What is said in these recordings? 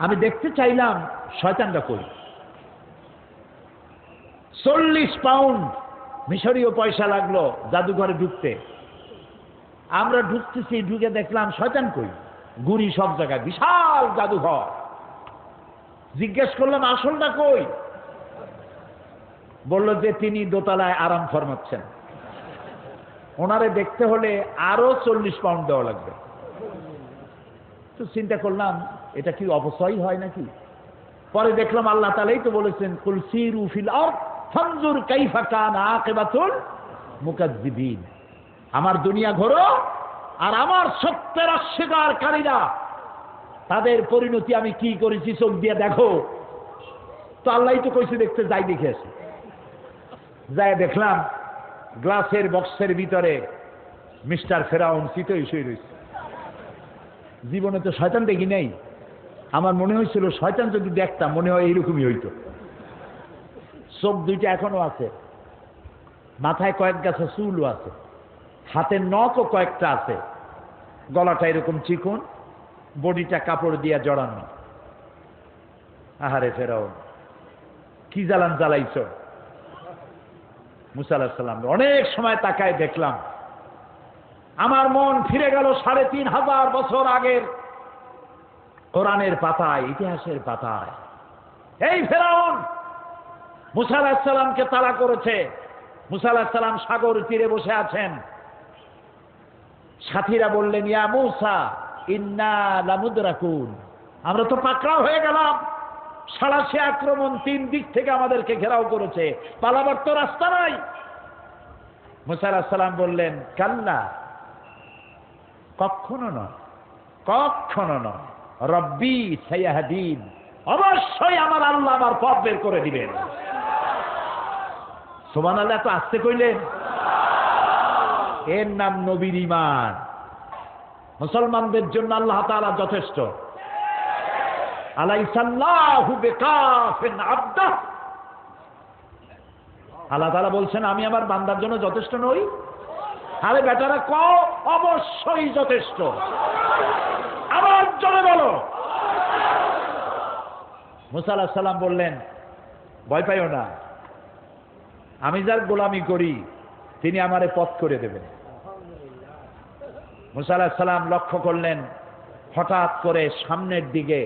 আমি দেখতে চাইলাম শয়তানটা কই। 40 পাউন্ড মিশরীয় পয়সা লাগলো জাদুঘরে ঢুকতে। আমরা ঢুকতেছি, ঢুকে দেখলাম শয়তান কই, গুড়ি সব জায়গায়, বিশাল জাদুঘর। জিজ্ঞেস করলাম আসলটা কই? বলল যে তিনি দোতলায় আরাম ফরমাচ্ছেন, ওনারে দেখতে হলে আরো 40 পাউন্ড দেওয়া লাগবে। তো চিন্তা করলাম এটা কি অপচয় হয় নাকি? পরে দেখলাম আল্লাহ তাআলাই তো বলেছেন, কুল সিরু ফিল আরদ ফানজুর কাইফা কানা আকিবাতুল মুকাজ্জিবিন। আমার দুনিয়া ঘোরো আর আমার সত্যের অস্বীকারীরা তাদের পরিণতি আমি কি করেছি চোখ দিয়ে দেখো। তো আল্লাহই তো কইছে দেখতে, যাই দেখে আসি। যাই দেখলাম গ্লাসের বক্সের ভিতরে মিস্টার ফেরাউন চিতই শুয়ে রয়েছে। জীবনে তো শয়তান দেখি নাই। আমার মনে হয়েছিল শয়তান যদি দেখতাম মনে হয় এইরকমই হইতো। চোখ দুইটা এখনো আছে, মাথায় কয়েক গাছা চুলও আছে, হাতের নখও কয়েকটা আছে, গলাটা এরকম চিকন, বডিটা কাপড় দিয়ে জড়ানো। আহারে ফেরাউন, কি জ্বালান জ্বালাইছ। মুসা আলাইহিস সালাম অনেক সময় তাকায় দেখলাম, আমার মন ফিরে গেল 3500 বছর আগের কোরআনের পাতায়, ইতিহাসের পাতায়। এই ফেরাউন মুসা আলাইহিস সালামকে তাড়া করেছে। মুসা আলাইহিস সালাম সাগর তীরে বসে আছেন। সাথীরা বললেন, ইয়া মুসা ইন্না লামুদরাকুন, আমরা তো পাকড়াও হয়ে গেলাম। 86 আক্রমণ 3 দিক থেকে আমাদেরকে ঘেরাও করেছে, পালাবার তো রাস্তা নাই। মুসা আলাইহিস সালাম বললেন, কাল্লা, কখনো নয়, কখনো নয়, রব্বি সাইয়াহদিন, অবশ্যই আমার আল্লাহ আমার পথ বের করে দিবেন। সুবহানাল্লাহ, তো আসতে কইলেন। এর নাম নবীর ঈমান। মুসলমানদের জন্য আল্লাহ তাআলা যথেষ্ট। আলাইসাল্লাহু বিকাফিন আবদা, আল্লাহ তাআলা বলছেন আমি আমার বান্দার জন্য যথেষ্ট নই। আরে বেটারা কও, অবশ্যই যথেষ্ট। আমার জন্য বলো। মুসা আলাইহিস সালাম বললেন, ভয় পাইও না, আমি যার গোলামি করি তিনি আমারে পথ করে দেবেন। মুসা আলাইহিস সালাম লক্ষ্য করলেন, হঠাৎ করে সামনের দিকে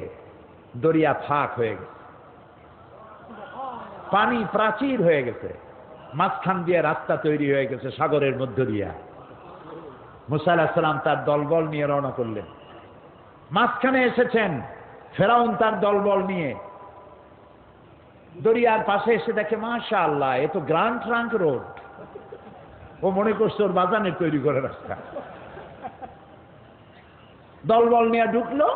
দরিয়া ফাঁক হয়ে গেছে, পানি প্রাচীর হয়ে গেছে, মাঝখান দিয়ে রাস্তা তৈরি হয়ে গেছে সাগরের মধ্য দিয়া। মুসা আলাইহিস সালাম তার দলবল নিয়ে রওনা করলেন। মাঝখানে এসেছেন, ফেরাউন তার দলবল নিয়ে দরিয়ার পাশে এসে দেখে, মাশাআল্লাহ, এ তো গ্র্যান্ড ট্রাঙ্ক রোড। ও মনে করছে ওর বাজানের তৈরি করে রাস্তা। দলবল নিয়ে ঢুকলো।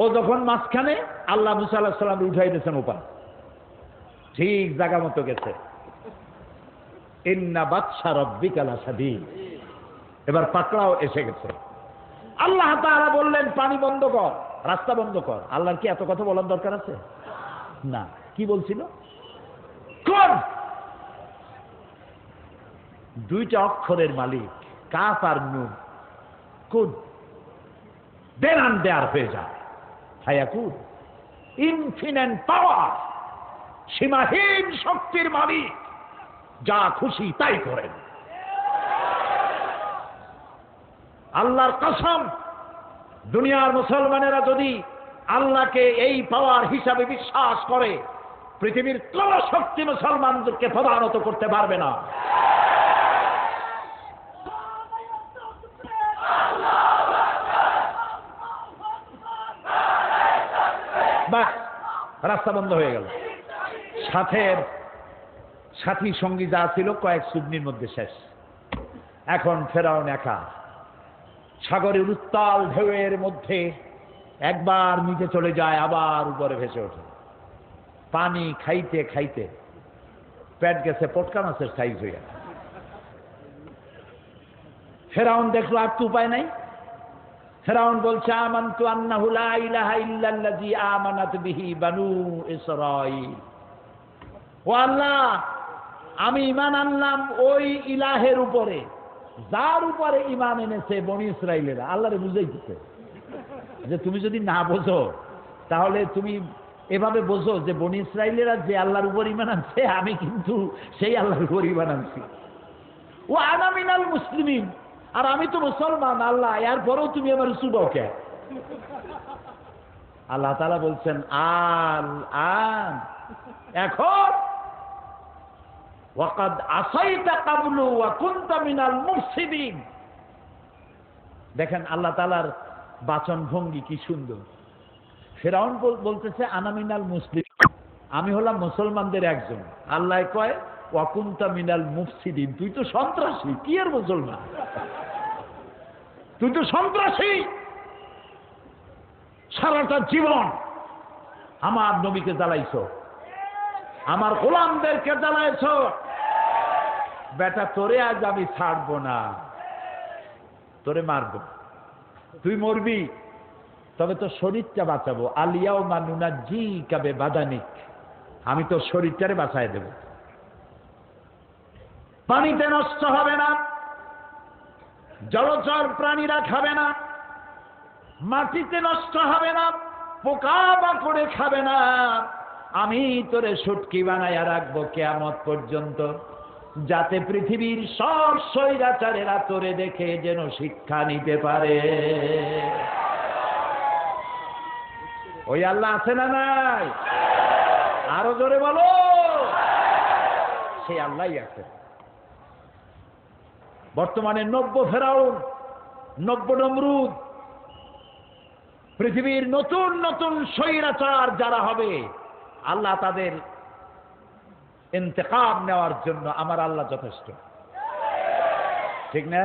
ও যখন মাঝখানে, আল্লাহ মুসা আলাইহিস সালাম উঠাই দিয়েছেন ওপার, ঠিক জায়গা মতো গেছে। ইন্না বাতশা রাব্বিকা লাশাদীদ, এবার পাকড়াও এসে গেছে। আল্লাহ তাআলা বললেন, পানি বন্ধ কর, রাস্তা বন্ধ কর। আল্লাহর কি এত কথা বলার দরকার আছে? না। কি বলছিল? কোন দুইটা অক্ষরের মালিক, কাফ আর নুন। কোন দেন আন দেয়ার হয়ে যায়। হায়াকুন, ইনফিনিট পাওয়ার, সীমাহীন শক্তির মালিক, যা খুশি তাই করেন। আল্লাহর কসম, দুনিয়ার মুসলমানেরা যদি আল্লাহকে এই পাওয়ার হিসাবে বিশ্বাস করে, পৃথিবীর কোন শক্তি মুসলমানদেরকে প্রধানত করতে পারবে না। বাস, রাস্তা বন্ধ হয়ে গেল। সাথী সঙ্গী যা ছিল কয়েক সুবনির মধ্যে শেষ। এখন ফেরাউন একা সাগরের উত্তাল ঢেউয়ের মধ্যে একবার নিচে চলে যায়, আবার উপরে ভেসে ওঠে। পানি খাইতে খাইতে পেট গেছে পটকা মাছের সাইজ হয়ে। ফেরাউন দেখলো আর তো উপায় নাই। ফেরাউন বলছে, আমানতু আন্নাহু লা ইলাহা ইল্লাল্লাযী আমানাত বিহি বানু ইসরাঈল। ও আল্লাহ, আমি ঈমান আনলাম ওই ইলাহের উপরে যার উপরে ঈমান এনেছে বনি ইসরাঈলেরা। আল্লাহরে বুঝাইতেছে যে তুমি যদি না বোঝো তাহলে তুমি এভাবে বোঝো যে বনি ইসরাইলেরা যে আল্লাহর উপর ঈমান আনছে আমি কিন্তু সেই আল্লাহর উপর ঈমান আনছি। ও আনা মিনাল মুসলিমিন, আর আমি তো মুসলমান আল্লাহ, এরপরেও তুমি আমার চুবাও কে? আল্লাহ তাআলা বলছেন আল আন, এখন ওয়াকাদ আসাইতা ক্বাবলু ওয়া কুনতা মিনাল মুফসিদিন। দেখেন আল্লাহ তাআলার বাচন ভঙ্গি কি সুন্দর। ফিরআউন বলতেছে আনা মিনাল মুসলিম, আমি হলাম মুসলমানদের একজন। আল্লাহ কয় ওয়া কুনতা মিনাল মুফসিদিন, তুই তো সন্ত্রাসী, কি আর মুসলমান, তুই তো সন্ত্রাসী। সারাটা জীবন আমার নবীকে জ্বালাইছো, আমার গোলামদেরকে জ্বালাইছো, বেটা তোরে আজ আমি ছাড়বো না, তোরে মারবো, তুই মরবি, তবে তোর শরীরটা বাঁচাবো। আলিয়াও মানুনা জি কাবে বাদানিক, আমি তোর শরীরটারে বাঁচায় দেব। পানিতে নষ্ট হবে না, জলচর প্রাণীরা খাবে না, মাটিতে নষ্ট হবে না, পোকা মাকড়ে খাবে না, আমি তোরে শুটকি বানাইয়া রাখবো কিয়ামত পর্যন্ত, যাতে পৃথিবীর সব স্বৈরাচারেরা তোরে দেখে যেন শিক্ষা নিতে পারে। ওই আল্লাহ আছে না নাই? আরো জোরে বলো, সেই আল্লাহই আছে। বর্তমানে 90 ফেরাউন, 90 নমরুদ, পৃথিবীর নতুন নতুন স্বৈরাচার যারা হবে, আল্লাহ তাদের ইন্তেকাম নেওয়ার জন্য আমার আল্লাহ যথেষ্ট, ঠিক না?